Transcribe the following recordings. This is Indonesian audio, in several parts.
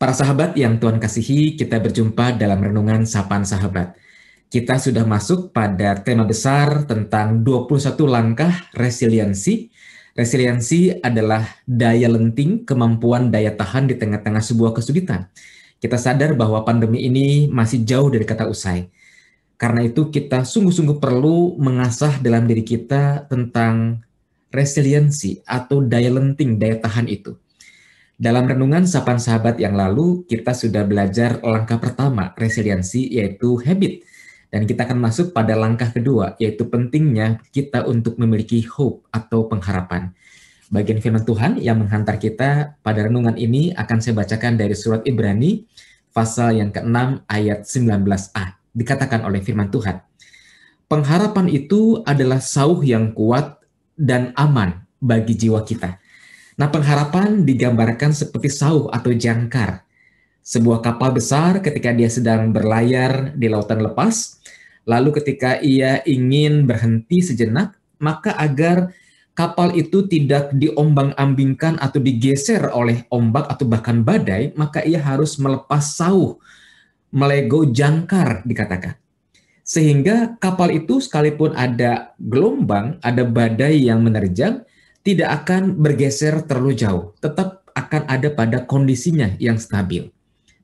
Para sahabat yang Tuhan kasihi, kita berjumpa dalam renungan Sapaan Sahabat. Kita sudah masuk pada tema besar tentang 21 langkah resiliensi. Resiliensi adalah daya lenting, kemampuan daya tahan di tengah-tengah sebuah kesulitan. Kita sadar bahwa pandemi ini masih jauh dari kata usai. Karena itu kita sungguh-sungguh perlu mengasah dalam diri kita tentang resiliensi atau daya lenting, daya tahan itu. Dalam renungan Sapaan Sahabat yang lalu, kita sudah belajar langkah pertama resiliensi, yaitu habit. Dan kita akan masuk pada langkah kedua, yaitu pentingnya kita untuk memiliki hope atau pengharapan. Bagian firman Tuhan yang menghantar kita pada renungan ini akan saya bacakan dari surat Ibrani, pasal yang ke-6 ayat 19a. Dikatakan oleh firman Tuhan, pengharapan itu adalah sauh yang kuat dan aman bagi jiwa kita. Nah, pengharapan digambarkan seperti sauh atau jangkar. Sebuah kapal besar ketika dia sedang berlayar di lautan lepas, lalu ketika ia ingin berhenti sejenak, maka agar kapal itu tidak diombang-ambingkan atau digeser oleh ombak atau bahkan badai, maka ia harus melepas sauh, melego jangkar dikatakan. Sehingga kapal itu sekalipun ada gelombang, ada badai yang menerjang, tidak akan bergeser terlalu jauh, tetap akan ada pada kondisinya yang stabil.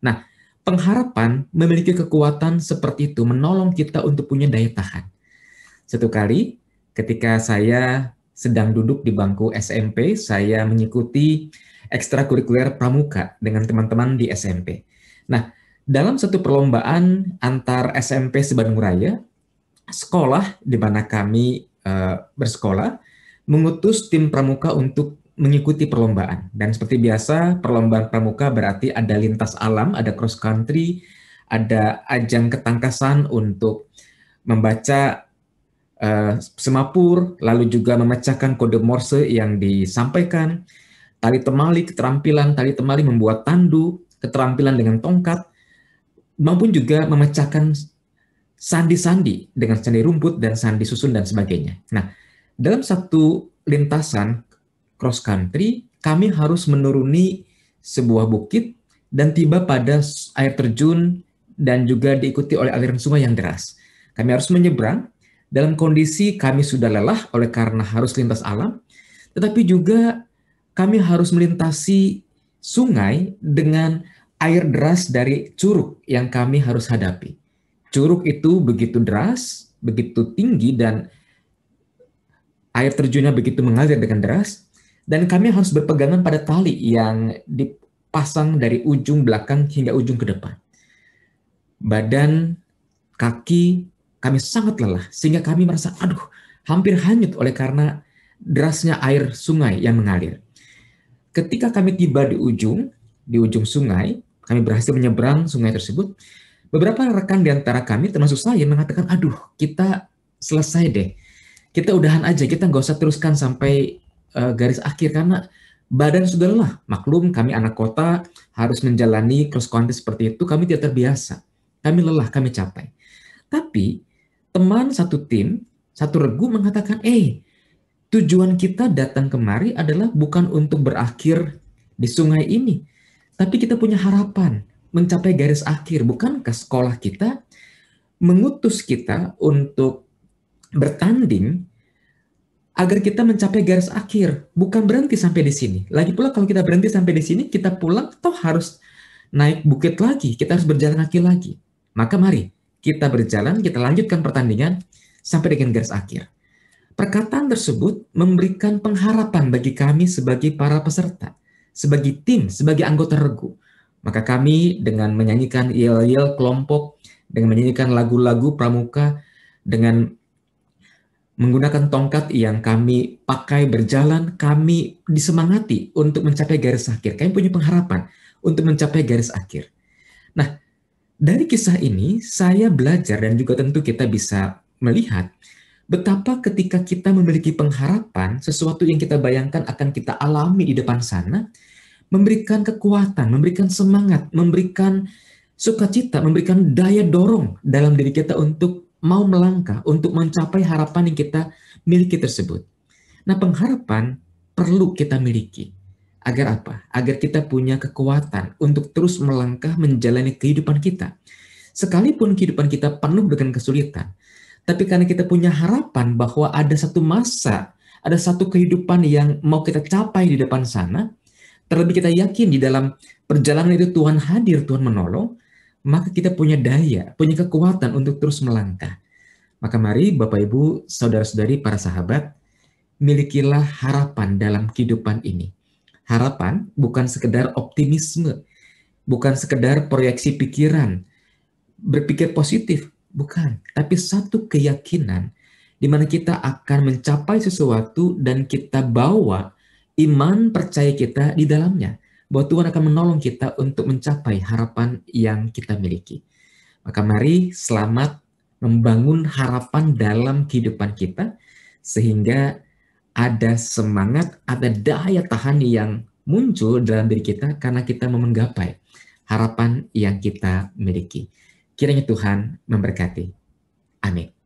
Nah, pengharapan memiliki kekuatan seperti itu, menolong kita untuk punya daya tahan. Satu kali, ketika saya sedang duduk di bangku SMP, saya mengikuti ekstrakurikuler pramuka dengan teman-teman di SMP. Nah, dalam satu perlombaan antar SMP se-Bandung Raya, sekolah di mana kami bersekolah, mengutus tim pramuka untuk mengikuti perlombaan. Dan seperti biasa, perlombaan pramuka berarti ada lintas alam, ada cross country, ada ajang ketangkasan untuk membaca semapur, lalu juga memecahkan kode Morse yang disampaikan, tali temali, keterampilan tali temali membuat tandu, keterampilan dengan tongkat, maupun juga memecahkan sandi-sandi dengan sandi rumput dan sandi susun dan sebagainya. Nah, dalam satu lintasan cross country, kami harus menuruni sebuah bukit dan tiba pada air terjun dan juga diikuti oleh aliran sungai yang deras. Kami harus menyeberang dalam kondisi kami sudah lelah oleh karena harus lintas alam, tetapi juga kami harus melintasi sungai dengan air deras dari curug yang kami harus hadapi. Curug itu begitu deras, begitu tinggi, dan air terjunnya begitu mengalir dengan deras, dan kami harus berpegangan pada tali yang dipasang dari ujung belakang hingga ujung ke depan. Badan, kaki, kami sangat lelah, sehingga kami merasa, hampir hanyut oleh karena derasnya air sungai yang mengalir. Ketika kami tiba di ujung sungai, kami berhasil menyeberang sungai tersebut, beberapa rekan di antara kami, termasuk saya, mengatakan, kita selesai deh. Kita udahan aja, kita nggak usah teruskan sampai garis akhir karena badan sudah lelah. Maklum, kami anak kota harus menjalani cross country seperti itu, kami tidak terbiasa. Kami lelah, kami capek. Tapi teman satu tim, satu regu mengatakan, tujuan kita datang kemari adalah bukan untuk berakhir di sungai ini, tapi kita punya harapan mencapai garis akhir. Bukankah sekolah kita mengutus kita untuk bertanding agar kita mencapai garis akhir, bukan berhenti sampai di sini. Lagi pula kalau kita berhenti sampai di sini, kita pulang toh harus naik bukit lagi, kita harus berjalan kaki lagi. Maka mari kita berjalan, kita lanjutkan pertandingan sampai dengan garis akhir. Perkataan tersebut memberikan pengharapan bagi kami sebagai para peserta, sebagai tim, sebagai anggota regu. Maka kami dengan menyanyikan yel-yel kelompok, dengan menyanyikan lagu-lagu pramuka, dengan menggunakan tongkat yang kami pakai berjalan, kami disemangati untuk mencapai garis akhir. Kami punya pengharapan untuk mencapai garis akhir. Nah, dari kisah ini saya belajar dan juga tentu kita bisa melihat betapa ketika kita memiliki pengharapan, sesuatu yang kita bayangkan akan kita alami di depan sana, memberikan kekuatan, memberikan semangat, memberikan sukacita, memberikan daya dorong dalam diri kita untuk mau melangkah, untuk mencapai harapan yang kita miliki tersebut. Nah, pengharapan perlu kita miliki. Agar apa? Agar kita punya kekuatan untuk terus melangkah menjalani kehidupan kita. Sekalipun kehidupan kita penuh dengan kesulitan, tapi karena kita punya harapan bahwa ada satu masa, ada satu kehidupan yang mau kita capai di depan sana, terlebih kita yakin di dalam perjalanan itu Tuhan hadir, Tuhan menolong, maka kita punya daya, punya kekuatan untuk terus melangkah. Maka mari Bapak Ibu, saudara-saudari, para sahabat, milikilah harapan dalam kehidupan ini. Harapan bukan sekedar optimisme, bukan sekedar proyeksi pikiran, berpikir positif, bukan. Tapi satu keyakinan di mana kita akan mencapai sesuatu dan kita bawa iman percaya kita di dalamnya. Bahwa Tuhan akan menolong kita untuk mencapai harapan yang kita miliki. Maka mari selamat membangun harapan dalam kehidupan kita sehingga ada semangat, ada daya tahan yang muncul dalam diri kita karena kita mau menggapai harapan yang kita miliki. Kiranya Tuhan memberkati. Amin.